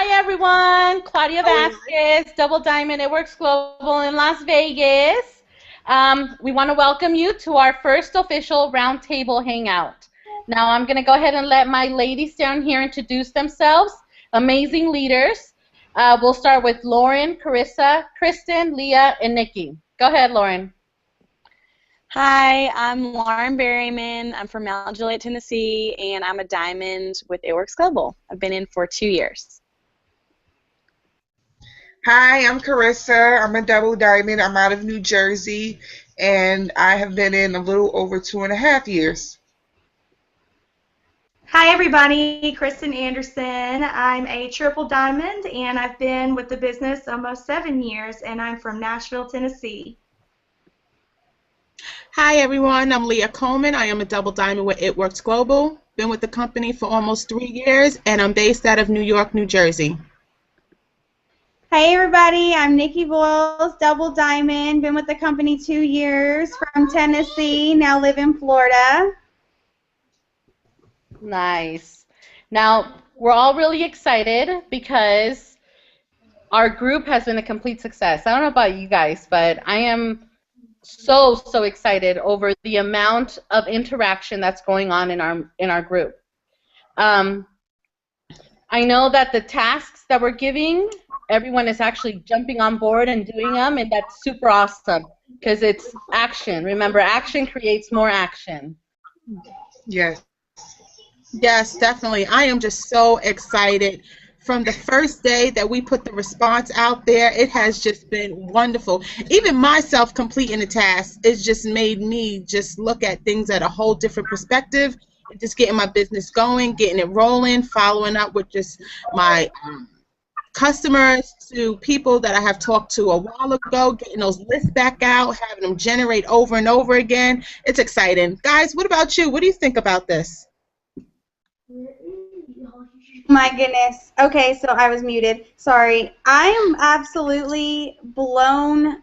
Hi everyone, Claudia How are you? Vasquez, Double Diamond It Works Global in Las Vegas. We want to welcome you to our first official Roundtable Hangout. Now I'm going to go ahead and let my ladies down here introduce themselves, amazing leaders. We'll start with Lauren, Carissa, Kristen, Leah, and Nikki. Go ahead, Lauren. Hi, I'm Lauren Berryman. I'm from Mount Juliet, Tennessee, and I'm a diamond with It Works Global. I've been in for 2 years. Hi, I'm Carissa. I'm a double diamond. I'm out of New Jersey, and I have been in a little over 2.5 years. Hi everybody, Kristen Anderson. I'm a triple diamond and I've been with the business almost 7 years and I'm from Nashville, Tennessee. Hi everyone, I'm Leah Coleman. I am a double diamond with It Works Global. Been with the company for almost 3 years and I'm based out of New York, New Jersey. Hey everybody, I'm Nikki Boyles, Double Diamond. Been with the company 2 years from Tennessee, now live in Florida. Nice. Now, we're all really excited because our group has been a complete success. I don't know about you guys, but I am so excited over the amount of interaction that's going on in our group. I know that the tasks that we're giving, everyone is actually jumping on board and doing them, and that's super awesome because it's action. Remember, action creates more action. Yes. Yes, definitely. I am just so excited. From the first day that we put the response out there, it has just been wonderful. Even myself completing the task, it's just made me just look at things at a whole different perspective, and just getting my business going, getting it rolling, following up with just my customers to people that I have talked to a while ago, getting those lists back out, having them generate over and over again. It's exciting. Guys, what about you? What do you think about this? My goodness. Okay, so I was muted. Sorry. I am absolutely blown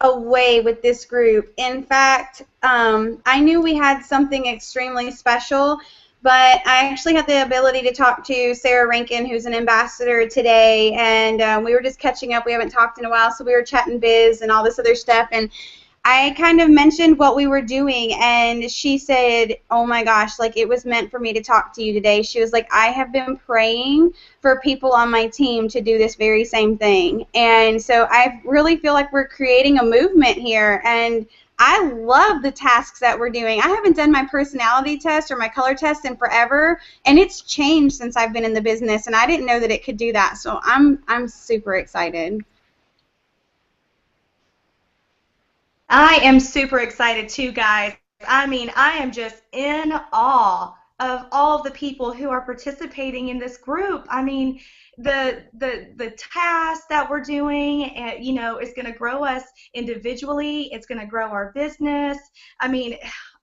away with this group. In fact, I knew we had something extremely special, but I actually had the ability to talk to Sarah Rankin, who's an ambassador today, and we were just catching up. We haven't talked in a while, so we were chatting biz and all this other stuff, and I kind of mentioned what we were doing, and she said, oh my gosh, like it was meant for me to talk to you today. She was like, I have been praying for people on my team to do this very same thing. And so I really feel like we're creating a movement here, and I love the tasks that we're doing. I haven't done my personality test or my color test in forever, and it's changed since I've been in the business, and I didn't know that it could do that. So I'm super excited. I am super excited too, guys. I mean, I am just in awe of all of the people who are participating in this group. I mean, the task that we're doing, is going to grow us individually. It's going to grow our business. I mean,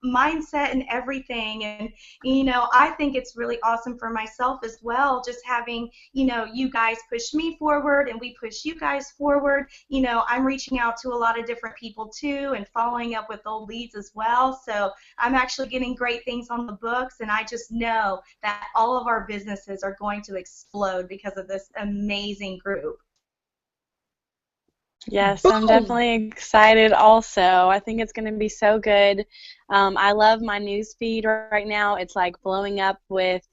mindset and everything. And I think it's really awesome for myself as well, just having you guys push me forward and we push you guys forward. I'm reaching out to a lot of different people too and following up with old leads as well. So I'm actually getting great things on the books, and I just know that all of our businesses are going to explode because of this amazing group. Yes, I'm definitely excited also. I think it's going to be so good. I love my news feed right now. It's like blowing up with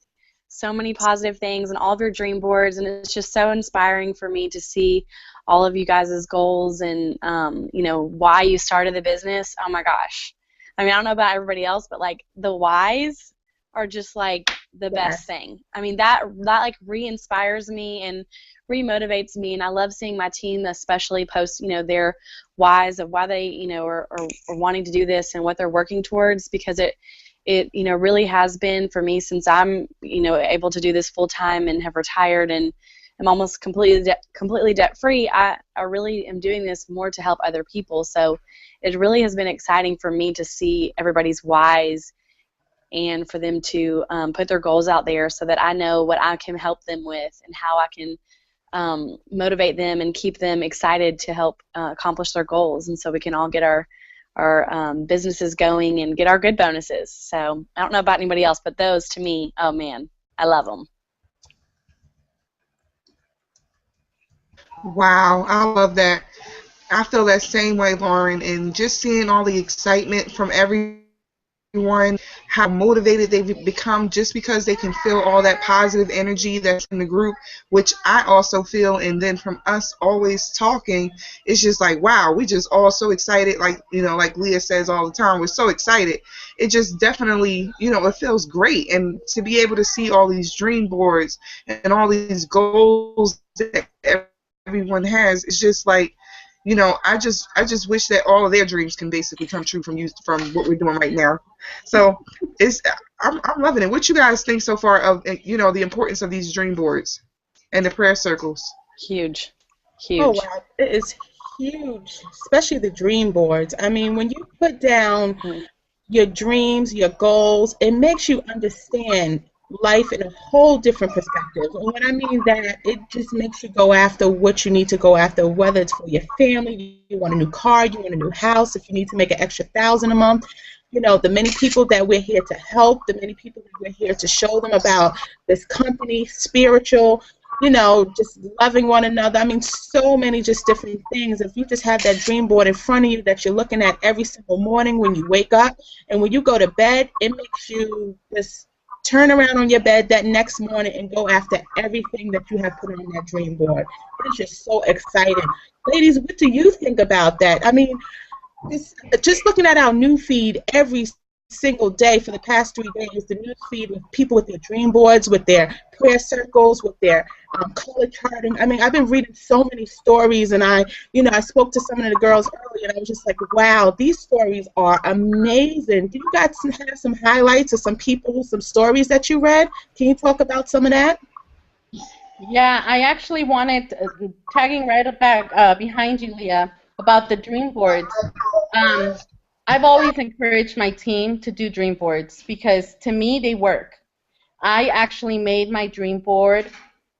so many positive things and all of your dream boards, and it's just so inspiring for me to see all of you guys' goals and, why you started the business. Oh my gosh. I mean, I don't know about everybody else, but like the whys are just like the best thing. I mean, that like re-inspires me and re-motivates me, and I love seeing my team especially post, their whys of why they, are wanting to do this and what they're working towards, because it really has been for me since I'm, able to do this full time and have retired and I'm almost completely debt free. I really am doing this more to help other people. So it really has been exciting for me to see everybody's whys and for them to put their goals out there so that I know what I can help them with and how I can motivate them and keep them excited to help accomplish their goals, and so we can all get our businesses going and get our good bonuses. So I don't know about anybody else, but those to me, oh man, I love them. Wow, I love that. I feel that same way, Lauren, and just seeing all the excitement from everyone, how motivated they've become just because they can feel all that positive energy that's in the group, which I also feel. And then from us always talking, it's just like, wow, we just all so excited. Like, like Leah says all the time, we're so excited. It just definitely, it feels great. And to be able to see all these dream boards and all these goals that everyone has, it's just like, I just wish that all of their dreams can basically come true from what we're doing right now. So it's I'm loving it. What you guys think so far of the importance of these dream boards and the prayer circles? Huge. Oh Huge. wow, it is huge, especially the dream boards. I mean, when you put down Mhm. your dreams, your goals, it makes you understand life in a whole different perspective. And when I mean that, it just makes you go after what you need to go after, whether it's for your family, you want a new car, you want a new house, if you need to make an extra 1,000 a month. The many people that we're here to help, the many people that we're here to show them about this company, spiritual, just loving one another. I mean, so many just different things. If you just have that dream board in front of you that you're looking at every single morning when you wake up, and when you go to bed, it makes you just turn around on your bed that next morning and go after everything that you have put on that dream board. It's just so exciting. Ladies, what do you think about that? I mean, just looking at our new feed every single day for the past 3 days, the news feed with people with their dream boards, with their prayer circles, with their color charting. I mean, I've been reading so many stories, and I spoke to some of the girls earlier, and I was just like, wow, these stories are amazing. Do you guys have some highlights or some people, some stories that you read? Can you talk about some of that? Yeah, I actually wanted tagging right back behind you, Leah, about the dream boards. Um, I've always encouraged my team to do dream boards because to me they work. I actually made my dream board.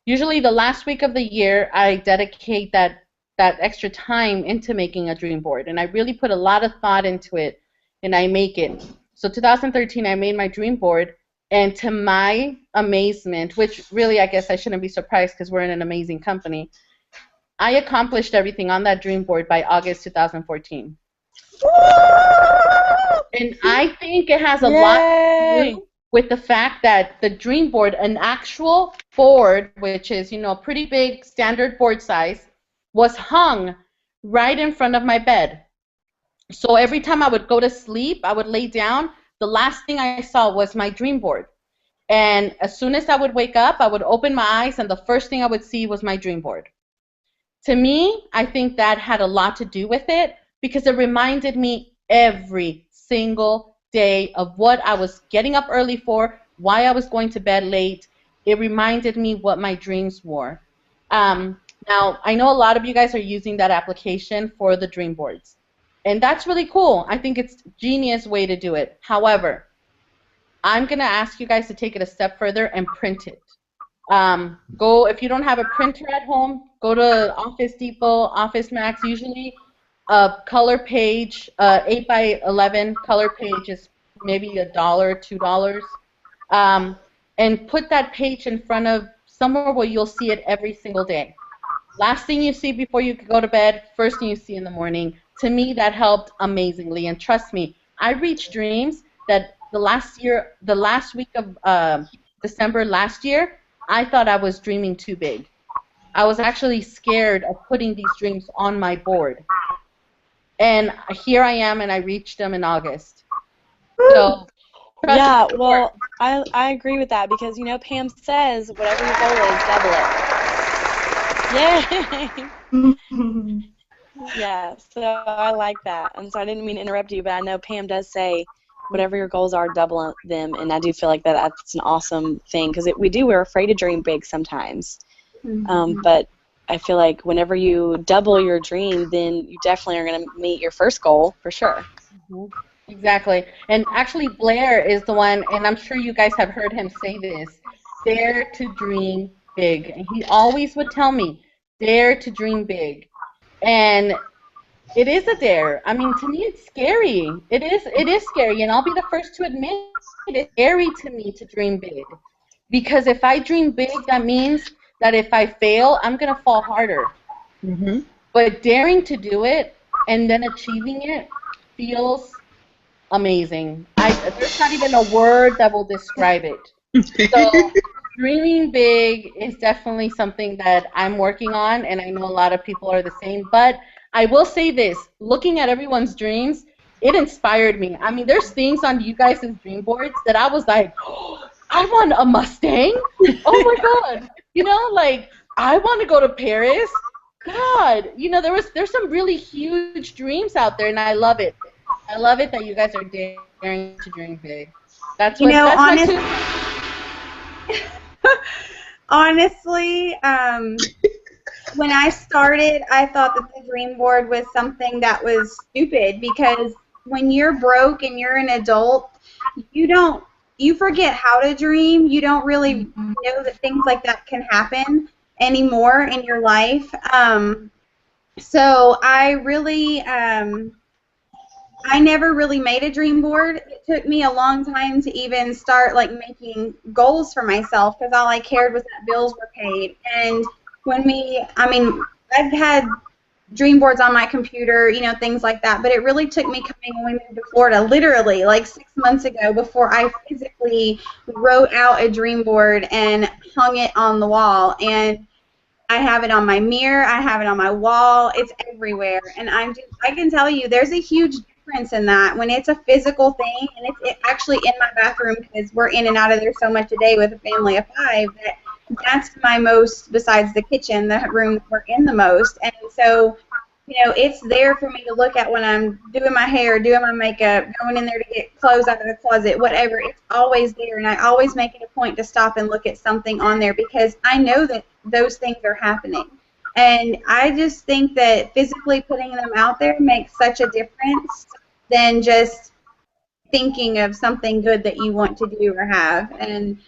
Usually the last week of the year, I dedicate that extra time into making a dream board, and I really put a lot of thought into it, and I make it. So 2013, I made my dream board, and to my amazement, which really I guess I shouldn't be surprised because we're in an amazing company, I accomplished everything on that dream board by August 2014. And I think it has a lot to Yay! do with the fact that the dream board, an actual board, which is, a pretty big standard board size, was hung right in front of my bed. So every time I would go to sleep, I would lay down, the last thing I saw was my dream board. And as soon as I would wake up, I would open my eyes, and the first thing I would see was my dream board. To me, I think that had a lot to do with it because it reminded me every single day of what I was getting up early for, why I was going to bed late. It reminded me what my dreams were. Now, I know a lot of you guys are using that application for the dream boards, and that's really cool. I think it's a genius way to do it. However, I'm going to ask you guys to take it a step further and print it. Go if you don't have a printer at home, go to Office Depot, Office Max. Usually, a color page, 8 by 11 color page is maybe $1, $2, um, and put that page in front of somewhere where you'll see it every single day. Last thing you see before you go to bed, first thing you see in the morning. To me, that helped amazingly, and trust me, I reached dreams that the last week of December last year, I thought I was dreaming too big. I was actually scared of putting these dreams on my board. And here I am, and I reached them in August. So, trust me, Yeah, it worked. well, I agree with that because Pam says whatever your goal is, double it. Yay! Yeah, so I like that. And so I didn't mean to interrupt you, but I know Pam does say whatever your goals are, double them. And I do feel like that's an awesome thing because we're afraid to dream big sometimes. But I feel like whenever you double your dream, then you definitely are going to meet your first goal for sure. Mhm. Exactly. And actually, Blair is the one, and I'm sure you guys have heard him say this, dare to dream big. And he always would tell me, dare to dream big. And it is a dare. I mean, to me, it's scary. It is scary, and I'll be the first to admit it's scary to me to dream big. Because if I dream big, that means that if I fail, I'm gonna fall harder. Mhm. but daring to do it and then achieving it feels amazing. There's not even a word that will describe it. So dreaming big is definitely something that I'm working on, and I know a lot of people are the same. But I will say this, looking at everyone's dreams, it inspired me. I mean, there's things on you guys' dream boards that I was like, oh, I want a Mustang. Oh my God. You know, like I want to go to Paris. God, you know, there's some really huge dreams out there, and I love it. I love it that you guys are daring to dream big. You know, That's my two. honestly, when I started, I thought that the dream board was something that was stupid because when you're broke and you're an adult, you don't you forget how to dream. You don't really know that things like that can happen anymore in your life. So I never really made a dream board. It took me a long time to even start like making goals for myself because all I cared was that bills were paid. And I mean, I've had dream boards on my computer, you know, things like that. But it really took me coming when we moved to Florida, literally like 6 months ago, before I physically wrote out a dream board and hung it on the wall. And I have it on my mirror. I have it on my wall. It's everywhere, and I can tell you, there's a huge difference in that when it's a physical thing, and it's actually in my bathroom because we're in and out of there so much a day with a family of 5. That's my most, besides the kitchen, the room we're in the most, and so. You know, it's there for me to look at when I'm doing my hair, doing my makeup, going in there to get clothes out of the closet, whatever. It's always there, and I always make it a point to stop and look at something on there because I know that those things are happening. And I just think that physically putting them out there makes such a difference than just thinking of something good that you want to do or have. And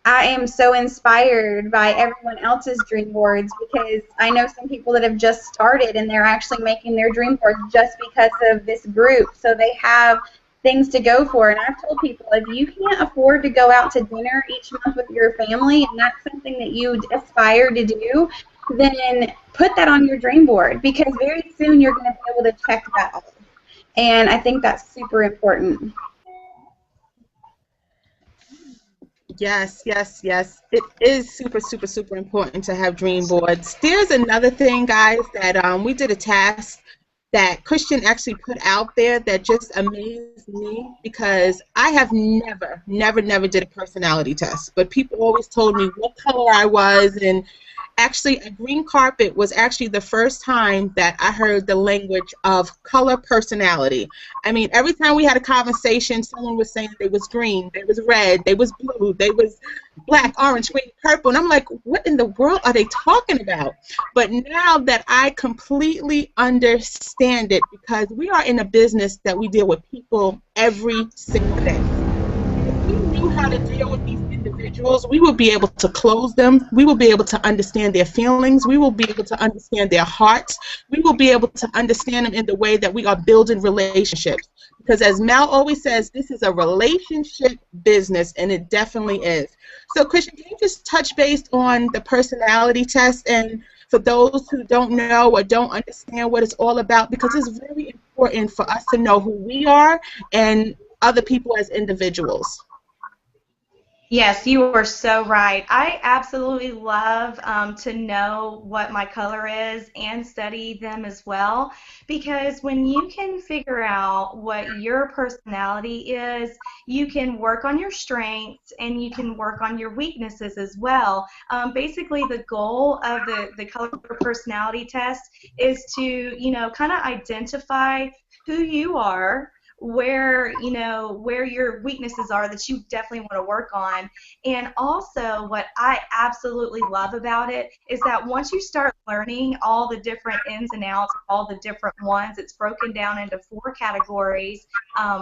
I am so inspired by everyone else's dream boards because I know some people that have just started and they're actually making their dream boards just because of this group. So they have things to go for. And I've told people, if you can't afford to go out to dinner each month with your family and that's something that you aspire to do, then put that on your dream board because very soon you're going to be able to check that off. And I think that's super important. Yes, yes, yes. It is super, super, super important to have dream boards. There's another thing, guys, that we did a task that Christian actually put out there that just amazed me because I have never, never, never did a personality test. But people always told me what color I was, and actually a green carpet was actually the first time that I heard the language of color personality. I mean, every time we had a conversation, someone was saying they was green, they was red, they was blue, they was black, orange, green, purple, and I'm like, what in the world are they talking about? But now that I completely understand it, because we are in a business that we deal with people every single day. If we knew how to deal with these individuals, we will be able to close them. We will be able to understand their feelings. We will be able to understand their hearts. We will be able to understand them in the way that we are building relationships. Because as Mel always says, this is a relationship business, and it definitely is. So, Christian, can you just touch base on the personality test, and for those who don't know or don't understand what it's all about, because it's very important for us to know who we are and other people as individuals. Yes, you are so right. I absolutely love to know what my color is and study them as well because when you can figure out what your personality is, you can work on your strengths and you can work on your weaknesses as well. Basically, the goal of the color personality test is to, you know, kind of identify who you are, where your weaknesses are that you definitely want to work on. And also what I absolutely love about it is that once you start learning all the different ins and outs, all the different ones, it's broken down into 4 categories: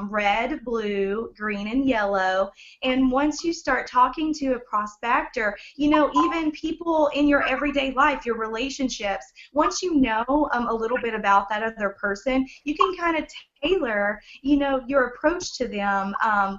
red, blue, green, and yellow. And once you start talking to a prospector, even people in your everyday life, your relationships, once you know a little bit about that other person, you can kind of tailor, you know, your approach to them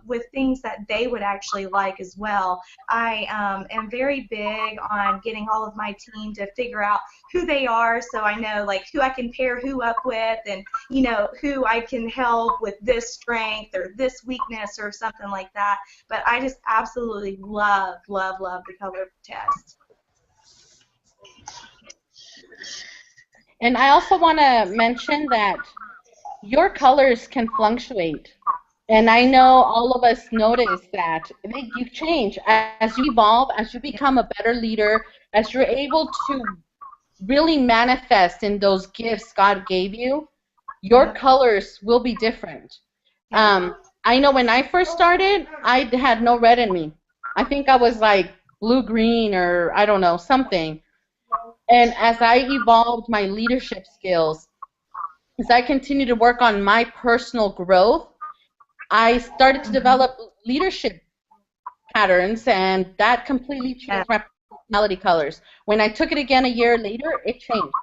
with things that they would actually like as well. I am very big on getting all of my team to figure out who they are, so I know like who I can pair who up with, and you know who I can help with this strength or this weakness or something like that. But I just absolutely love, love, love the color test. And I also want to mention that your colors can fluctuate. And I know all of us notice that you change as you evolve, as you become a better leader, as you're able to really manifest in those gifts God gave you, your colors will be different. I know when I first started, I had no red in me. I think I was like blue-green or I don't know, something. And as I evolved my leadership skills, as I continued to work on my personal growth, I started to develop leadership patterns, and that completely changed my personality colors. When I took it again a year later, it changed.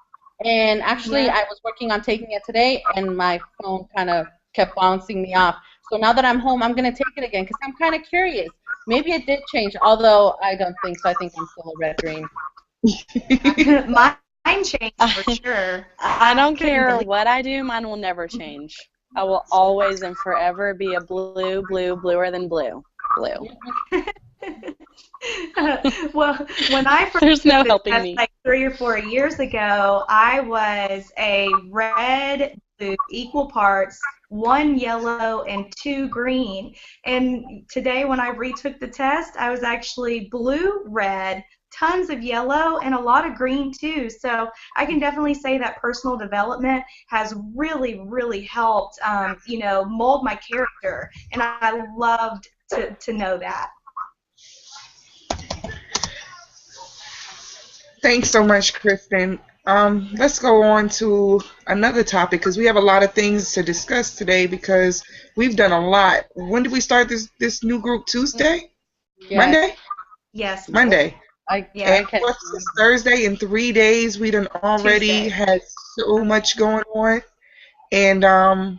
And actually, I was working on taking it today, and my phone kind of kept bouncing me off. So now that I'm home, I'm going to take it again because I'm kind of curious. Maybe it did change, although I don't think so. I think I'm still a red-green. Mine changed for sure. I don't care what I do, mine will never change. I will always and forever be a blue, bluer than blue. Well, when I first There's no took this helping test me. like 3 or 4 years ago, I was a red, blue, equal parts, 1 yellow and 2 green. And today when I retook the test, I was actually blue, red, tons of yellow, and a lot of green too. So I can definitely say that personal development has really, really helped, you know, mold my character. And I loved to know that. Thanks so much, Kristen. Let's go on to another topic because we have a lot of things to discuss today because we've done a lot. When did we start this new group? Tuesday? Yes. Monday? Yes. Monday. I And can't. what's this Thursday? In 3 days, we done already Tuesday. had so much going on. And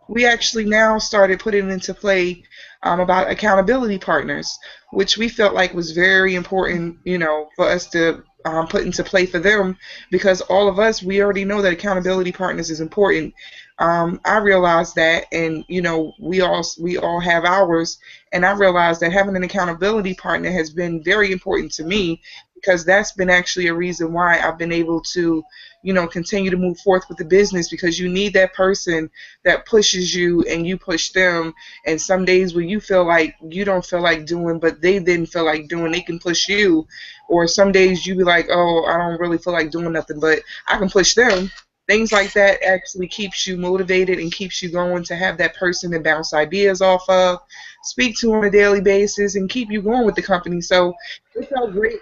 we actually now started putting into play about accountability partners, which we felt like was very important, you know, for us to put into play for them because all of us, we already know that accountability partners is important. I realized that, and you know, we all have ours, and I realized that having an accountability partner has been very important to me because that's been actually a reason why I've been able to, you know, continue to move forth with the business because you need that person that pushes you and you push them. And some days where you feel like you don't feel like doing, but they didn't feel like doing, they can push you. Or some days you be like, oh, I don't really feel like doing nothing, but I can push them. Things like that actually keeps you motivated and keeps you going to have that person to bounce ideas off of, speak to on a daily basis, and keep you going with the company. So it felt great.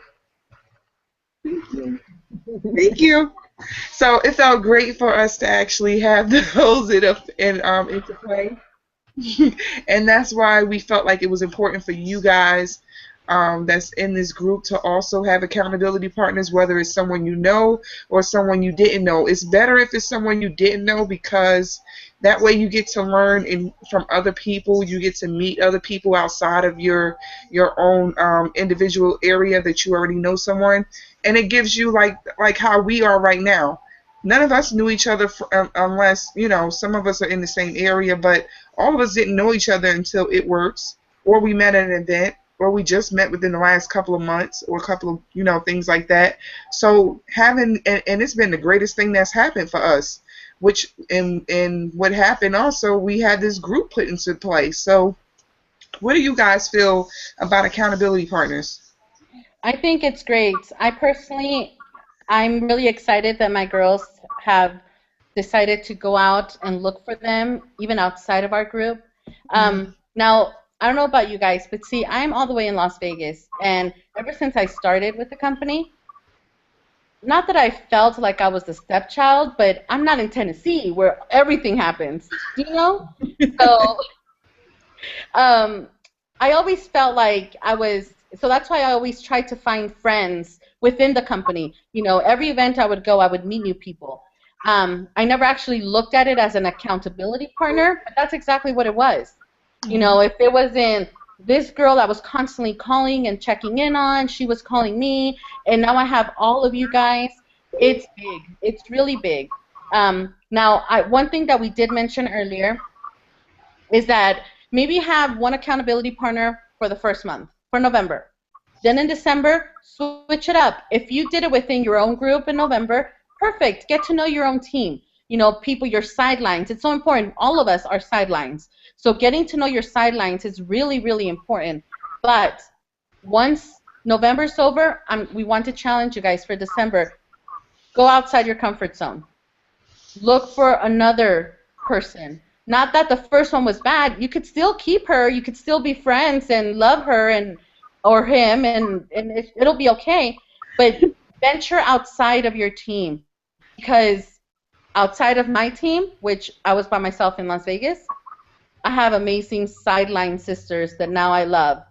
Thank you. So it felt great for us to actually have those into play. And that's why we felt like it was important for you guys that's in this group to also have accountability partners, whether it's someone you know or someone you didn't know. It's better if it's someone you didn't know because that way you get to learn from other people. You get to meet other people outside of your own individual area that you already know someone, and it gives you like how we are right now. None of us knew each other unless, you know, some of us are in the same area, but all of us didn't know each other until it works, or we met at an event, or we just met within the last couple of months, or a couple of, you know, things like that. So having, and it's been the greatest thing that's happened for us, which, and what happened also, we had this group put into place. So what do you guys feel about accountability partners? I think it's great. I'm really excited that my girls have decided to go out and look for them, even outside of our group. Now, I don't know about you guys, but see, I'm all the way in Las Vegas, and ever since I started with the company, not that I felt like I was the stepchild, but I'm not in Tennessee where everything happens, you know? So I always felt like so that's why I always tried to find friends within the company. You know, every event I would go, I would meet new people. I never actually looked at it as an accountability partner, but that's exactly what it was. You know, if it wasn't this girl that was constantly calling and checking in on, she was calling me, and now I have all of you guys. It's big. It's really big. Now, one thing that we did mention earlier is that maybe have one accountability partner for the first month, for November. Then in December, switch it up. If you did it within your own group in November, perfect. Get to know your own team. You know, people, your sidelines. It's so important. All of us are sidelines. So getting to know your sidelines is really, really important. But once November's over, we want to challenge you guys for December. Go outside your comfort zone. Look for another person. Not that the first one was bad. You could still keep her. You could still be friends and love her and or him, and it'll be okay. But venture outside of your team, because outside of my team, which I was by myself in Las Vegas, I have amazing sideline sisters that now I love.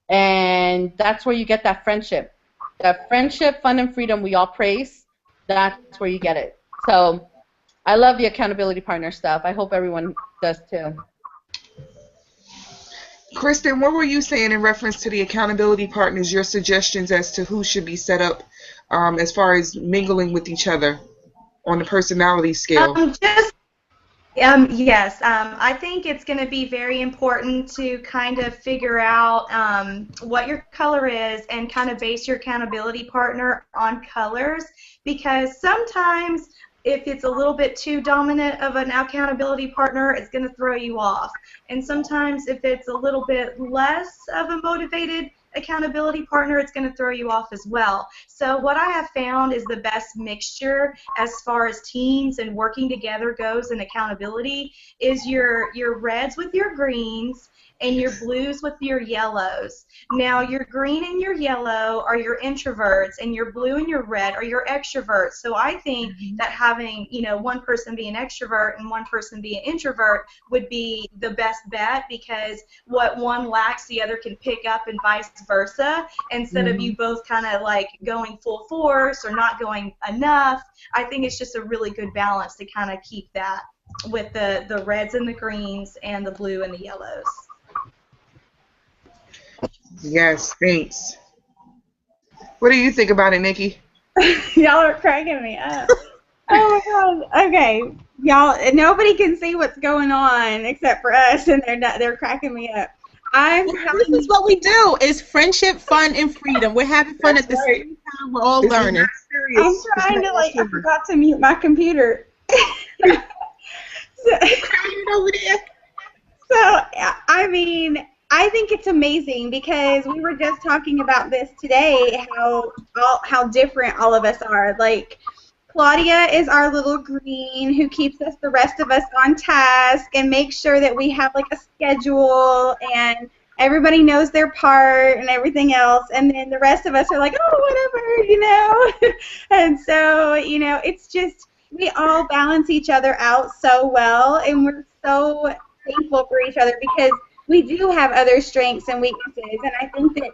And that's where you get that friendship. That friendship, fun, and freedom we all praise, that's where you get it. So I love the accountability partner stuff. I hope everyone does too. Kristen, what were you saying in reference to the accountability partners, your suggestions as to who should be set up as far as mingling with each other on the personality scale? Yes, I think it's going to be very important to kind of figure out what your color is and kind of base your accountability partner on colors, because sometimes if it's a little bit too dominant of an accountability partner, it's going to throw you off. And sometimes if it's a little bit less of a motivated accountability partner, it's going to throw you off as well. So what I have found is the best mixture as far as teams and working together goes in accountability is your reds with your greens and your blues with your yellows. Now, your green and your yellow are your introverts, and your blue and your red are your extroverts. So I think that having, one person be an extrovert and one person be an introvert would be the best bet, because what one lacks, the other can pick up, and vice versa. Instead of you both kind of like going full force or not going enough, I think it's just a really good balance to kind of keep that with the reds and the greens and the blue and the yellows. Yes, thanks. What do you think about it, Nikki? Y'all are cracking me up. Oh my God. Okay, y'all. Nobody can see what's going on except for us, and they're cracking me up. This is what we do: is friendship, fun, and freedom. We're having fun at the same time. We're all learning. I'm trying to I forgot to mute my computer. Over there. So I mean, I think it's amazing, because we were just talking about this today, how different all of us are. Like, Claudia is our little green who keeps the rest of us on task and makes sure that we have like a schedule and everybody knows their part and everything else. And then the rest of us are like, oh, whatever, And so, it's just, we all balance each other out so well, and we're so thankful for each other, because we do have other strengths and weaknesses. And I think that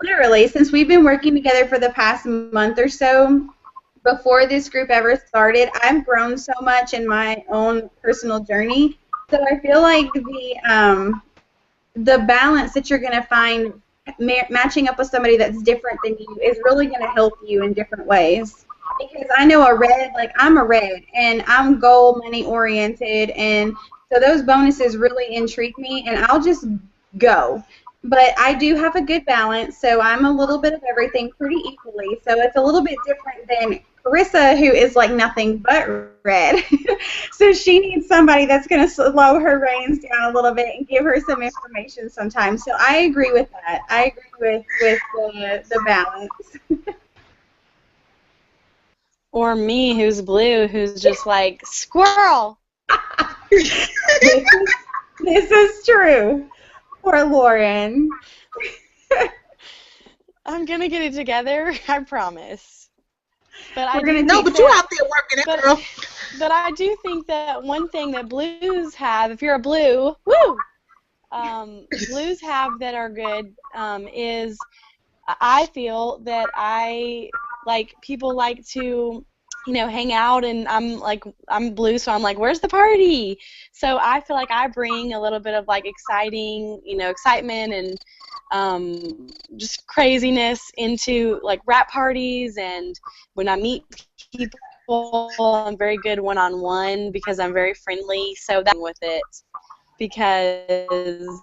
literally, since we've been working together for the past month or so, before this group ever started, I've grown so much in my own personal journey. So I feel like the balance that you're going to find matching up with somebody that's different than you is really going to help you in different ways. Because I know I'm a red, and I'm goal money oriented, and so those bonuses really intrigue me, and I'll just go. But I do have a good balance, so I'm a little bit of everything pretty equally. So it's a little bit different than Carissa, who is like nothing but red. So she needs somebody that's going to slow her reins down a little bit and give her some information sometimes. So I agree with that. I agree with the balance. Or me, who's blue, who's just like, squirrel! This is true. Poor Lauren. I'm going to get it together, I promise. But but you out there working it, girl. But I do think that one thing that blues have, if you're a blue, woo! Blues have that are good is I feel that people like to hang out, and I'm blue, so I'm like, where's the party? So I feel like I bring a little bit of like excitement and just craziness into like rap parties, and when I meet people, I'm very good one-on-one because I'm very friendly, so that's with it because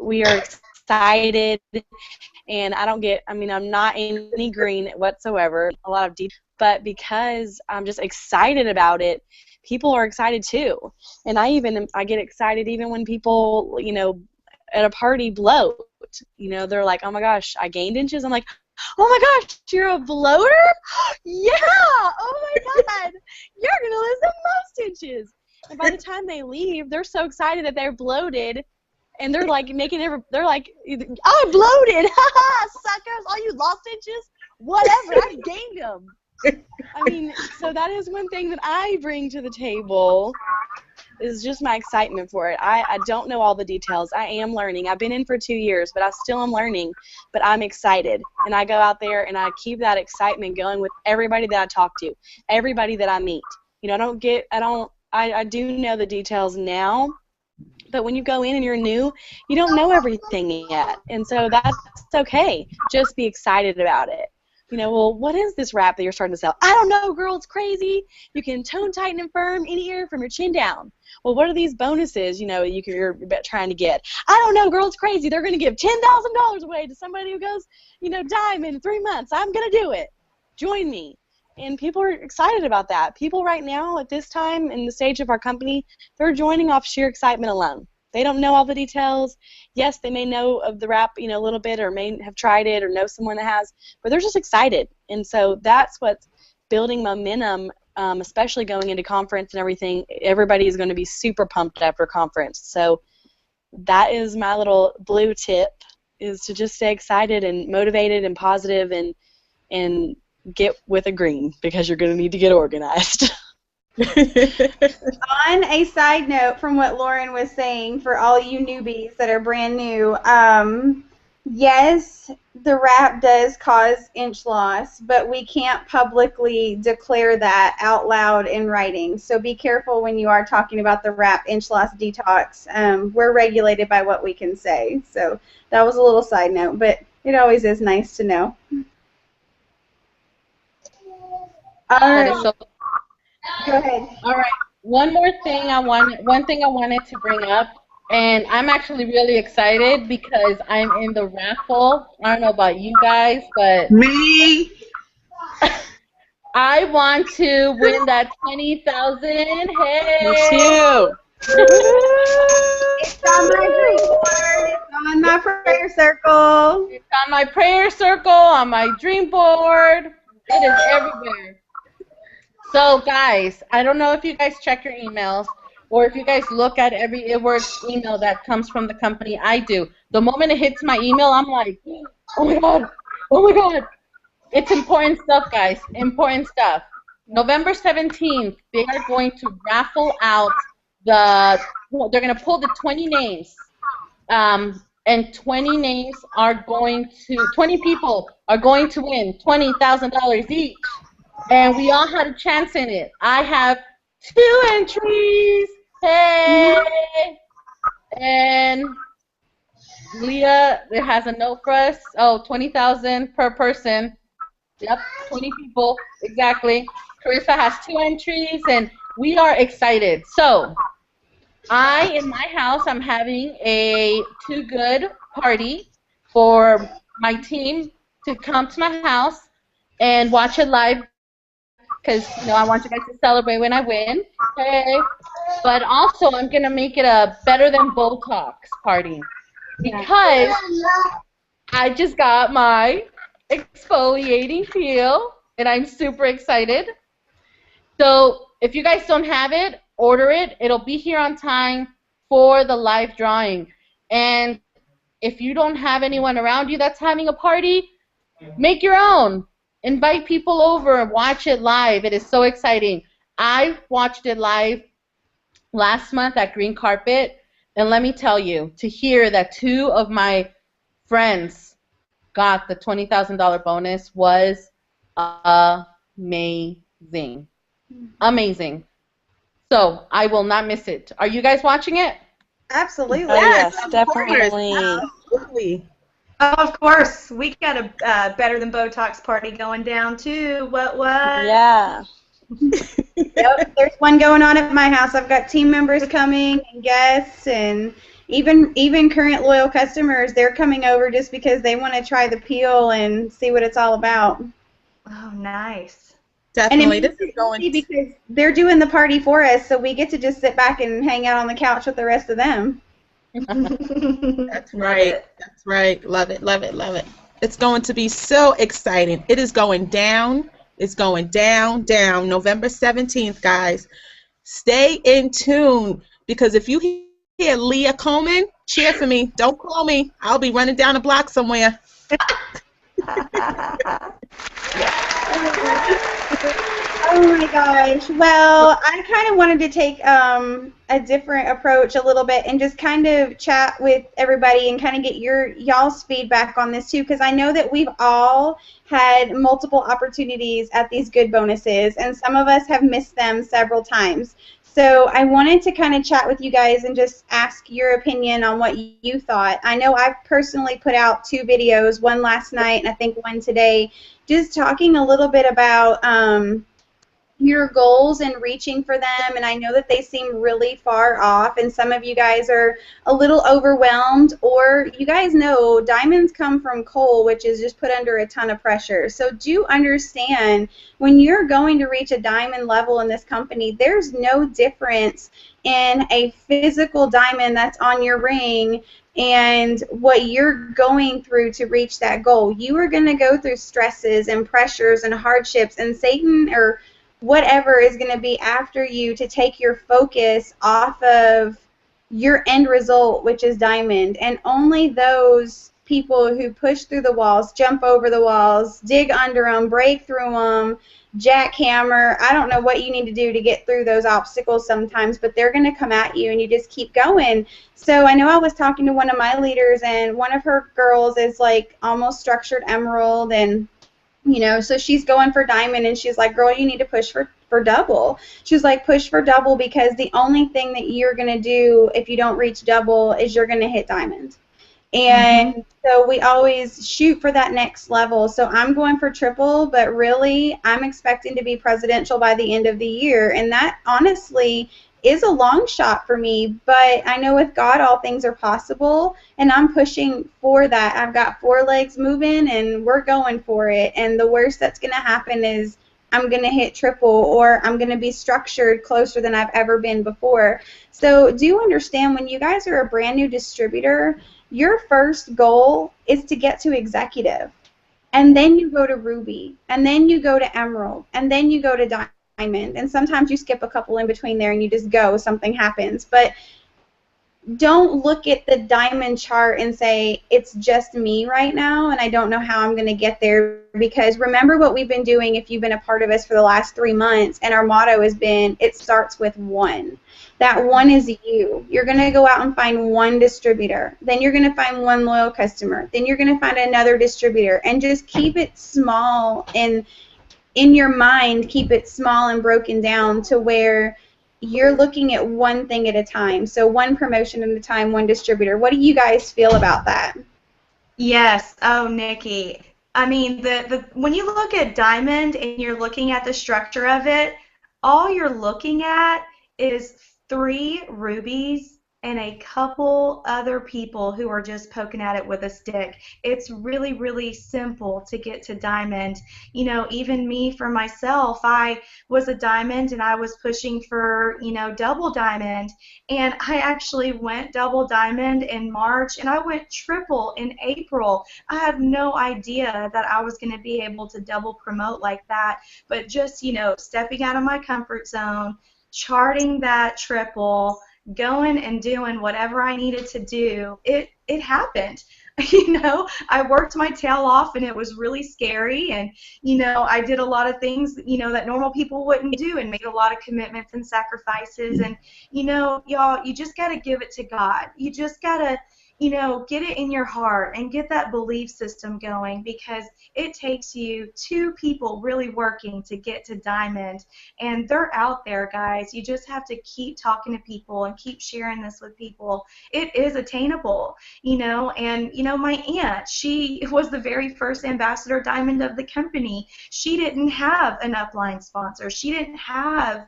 we are excited, and I'm not any green whatsoever, a lot of detail, but because I'm just excited about it, people are excited too. And I get excited even when people, at a party bloat. They're like, oh my gosh, I gained inches. I'm like, oh my gosh, you're a bloater? Yeah! Oh my God! You're going to lose the most inches. And by the time they leave, they're so excited that they're bloated, and they're like they're like, I'm bloated! Haha, suckers! All you lost inches? Whatever, I gained them. So that is one thing that I bring to the table, is just my excitement for it. I don't know all the details. I am learning. I've been in for 2 years, but I still am learning. But I'm excited, and I go out there and I keep that excitement going with everybody that I talk to, everybody that I meet. I do know the details now, but when you go in and you're new, you don't know everything yet, and so that's okay. Just be excited about it. Well, what is this wrap that you're starting to sell? I don't know, girl, it's crazy. You can tone, tighten, and firm any ear from your chin down. Well, what are these bonuses, you're trying to get? I don't know, girl, it's crazy. They're going to give $10,000 away to somebody who goes, diamond in 3 months. I'm going to do it. Join me. And people are excited about that. People right now, at this time in the stage of our company, they're joining off sheer excitement alone. They don't know all the details. Yes, they may know of the wrap, a little bit, or may have tried it or know someone that has, but they're just excited. And so that's what's building momentum, especially going into conference and everything. Everybody is going to be super pumped after conference. So that is my little blue tip, is to just stay excited and motivated and positive, and get with a green, because you're going to need to get organized. On a side note from what Lauren was saying, for all you newbies that are brand new, yes, the wrap does cause inch loss, but we can't publicly declare that out loud in writing. So be careful when you are talking about the wrap inch loss detox. We're regulated by what we can say. So that was a little side note, but it always is nice to know. All right. Go ahead. All right. One thing I wanted to bring up, and I'm actually really excited because I'm in the raffle. I don't know about you guys, but Me? I want to win that 20,000. Hey! Me too. It's on my dream board. It's on my prayer circle. It's on my prayer circle, on my dream board. It is everywhere. So, guys, I don't know if you guys check your emails or if you guys look at every ItWorks email that comes from the company. I do. The moment it hits my email, I'm like, oh my God, oh my God. It's important stuff, guys, important stuff. November 17th, they are going to raffle out they're going to pull the 20 names. And 20 names are 20 people are going to win $20,000 each. And we all had a chance in it. I have 2 entries. Hey! And Leah has a note for us. Oh, 20,000 per person. Yep, 20 people, exactly. Carissa has 2 entries, and we are excited. So, in my house, I'm having a Too Good party for my team to come to my house and watch it live, because I want you guys to celebrate when I win. Hey. But also, I'm going to make it a better than Botox party, because I just got my exfoliating peel, and I'm super excited. So if you guys don't have it, order it. It'll be here on time for the live drawing. And if you don't have anyone around you that's having a party, make your own. Invite people over and watch it live. It is so exciting. I watched it live last month at Green Carpet, and let me tell you, to hear that 2 of my friends got the $20,000 bonus was amazing. Amazing. So I will not miss it. Are you guys watching it? Absolutely. Oh, Yes, yes, of course. definitely. Absolutely. Oh, of course, we got a better than Botox party going down too. What? Yeah. Yep, there's one going on at my house. I've got team members coming and guests, and even current loyal customers. They're coming over just because they want to try the peel and see what it's all about. Oh, nice. And it Definitely. This makes is it going. easy because they're doing the party for us, so we get to just sit back and hang out on the couch with the rest of them. That's Love right. it. That's right. Love it. Love it. Love it. It's going to be so exciting. It is going down. It's going down, down. November 17th, guys. Stay in tune because if you hear Leah Coleman, cheer for me. Don't call me. I'll be running down the block somewhere. Oh my gosh. Well, I kind of wanted to take a different approach a little bit and just kind of chat with everybody and kind of get y'all's feedback on this too, because I know that we've all had multiple opportunities at these good bonuses, and some of us have missed them several times. So I wanted to kind of chat with you guys and just ask your opinion on what you thought. I know I've personally put out 2 videos, one last night and I think one today, just talking a little bit about your goals and reaching for them, and I know that they seem really far off, and some of you guys are a little overwhelmed, or you guys know diamonds come from coal, which is just put under a ton of pressure. So do understand when you're going to reach a diamond level in this company, there's no difference in a physical diamond that's on your ring and what you're going through to reach that goal. You are going to go through stresses and pressures and hardships, and Satan or whatever is going to be after you to take your focus off of your end result, which is diamond. And only those people who push through the walls, jump over the walls, dig under them, break through them, jackhammer, I don't know what you need to do to get through those obstacles sometimes, but they're going to come at you and you just keep going. So I know I was talking to one of my leaders, and one of her girls is like almost structured emerald, and so she's going for diamond, and she's like, girl, you need to push for double. She's like, push for double, because the only thing that you're going to do if you don't reach double is you're going to hit diamond. And so we always shoot for that next level. So I'm going for triple, but really I'm expecting to be presidential by the end of the year. And that honestly is a long shot for me, but I know with God all things are possible, and I'm pushing for that. I've got 4 legs moving, and we're going for it. And the worst that's going to happen is I'm going to hit triple, or I'm going to be structured closer than I've ever been before. So do understand, when you guys are a brand new distributor, your first goal is to get to executive. And then you go to ruby, and then you go to emerald, and then you go to diamond. And sometimes you skip a couple in between there and you just go, something happens. But don't look at the diamond chart and say, it's just me right now and I don't know how I'm going to get there, because remember what we've been doing if you've been a part of us for the last 3 months, and our motto has been, it starts with 1. That 1 is you. You're going to go out and find 1 distributor. Then you're going to find 1 loyal customer. Then you're going to find another distributor, and just keep it small, and in your mind keep it small and broken down to where you're looking at 1 thing at a time. So 1 promotion at a time, 1 distributor. What do you guys feel about that? Yes. Oh, Nikki. I mean, when you look at diamond and you're looking at the structure of it, all you're looking at is 3 rubies and a couple other people who are just poking at it with a stick. It's really, really simple to get to diamond. Even me, for myself, I was a diamond and I was pushing for, double diamond. And I actually went double diamond in March, and I went triple in April. I had no idea that I was going to be able to double promote like that. But just, stepping out of my comfort zone, charting that triple, going and doing whatever I needed to do, it happened. I worked my tail off, and it was really scary, and I did a lot of things that normal people wouldn't do, and made a lot of commitments and sacrifices. And y'all, you just got to give it to God. You just got to get it in your heart and get that belief system going, because it takes you two people really working to get to diamond, and they're out there, guys. You just have to keep talking to people and keep sharing this with people. It is attainable, and my aunt, she was the very first ambassador diamond of the company. She didn't have an upline sponsor. She didn't have,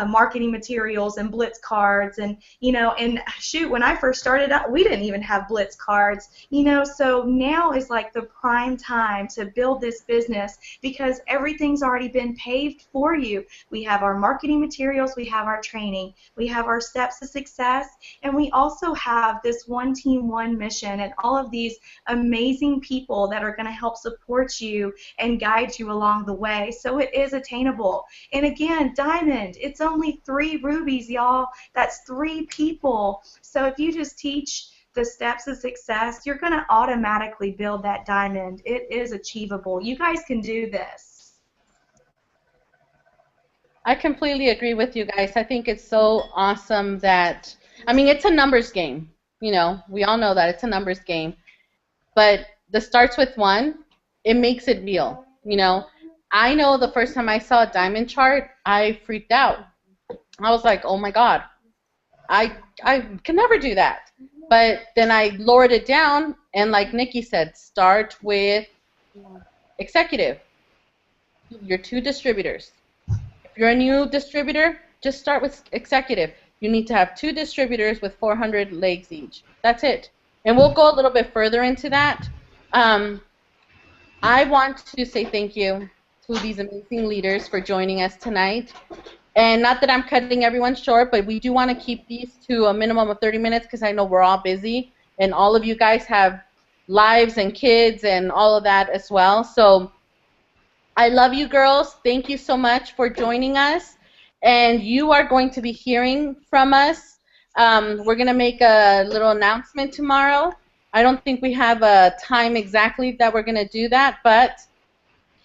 marketing materials and blitz cards, and shoot, when I first started out, we didn't even have blitz cards, so now is like the prime time to build this business, because everything's already been paved for you. We have our marketing materials, we have our training, we have our steps to success, and we also have this one team, one mission, and all of these amazing people that are going to help support you and guide you along the way. So it is attainable. And again, diamond, it's only 3 rubies, y'all. That's 3 people. So if you just teach the steps of success, you're going to automatically build that diamond. It is achievable. You guys can do this. I completely agree with you guys. I think it's so awesome that, it's a numbers game. We all know that it's a numbers game. But the starts with 1, it makes it real. I know the first time I saw a diamond chart, I freaked out. I was like, oh my God, I can never do that. But then I lowered it down, and like Nikki said, start with executive. Your 2 distributors. If you're a new distributor, just start with executive. You need to have 2 distributors with 400 legs each. That's it. And we'll go a little bit further into that. I want to say thank you to these amazing leaders for joining us tonight. And not that I'm cutting everyone short, but we do want to keep these to a minimum of 30 minutes because I know we're all busy, and all of you guys have lives and kids and all of that as well. So I love you girls. Thank you so much for joining us. And you are going to be hearing from us. We're going to make a little announcement tomorrow. I don't think we have a time exactly that we're going to do that, but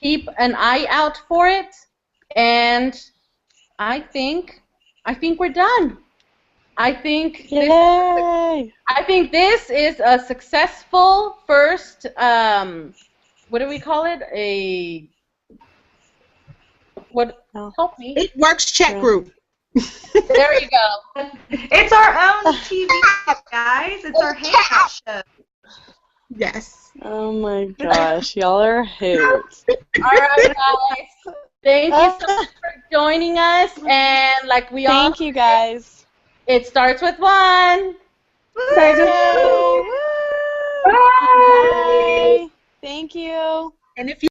keep an eye out for it. And I think we're done. I think this is a successful first. What do we call it? Help me. It works chat group. There you go. It's our own TV, guys. It's our hangout show. Yes. Oh my gosh, y'all are hoots. All right, guys. Thank you so much for joining us. And like we all Thank you guys. It starts with 1. Starts with Bye. Thank you. And if you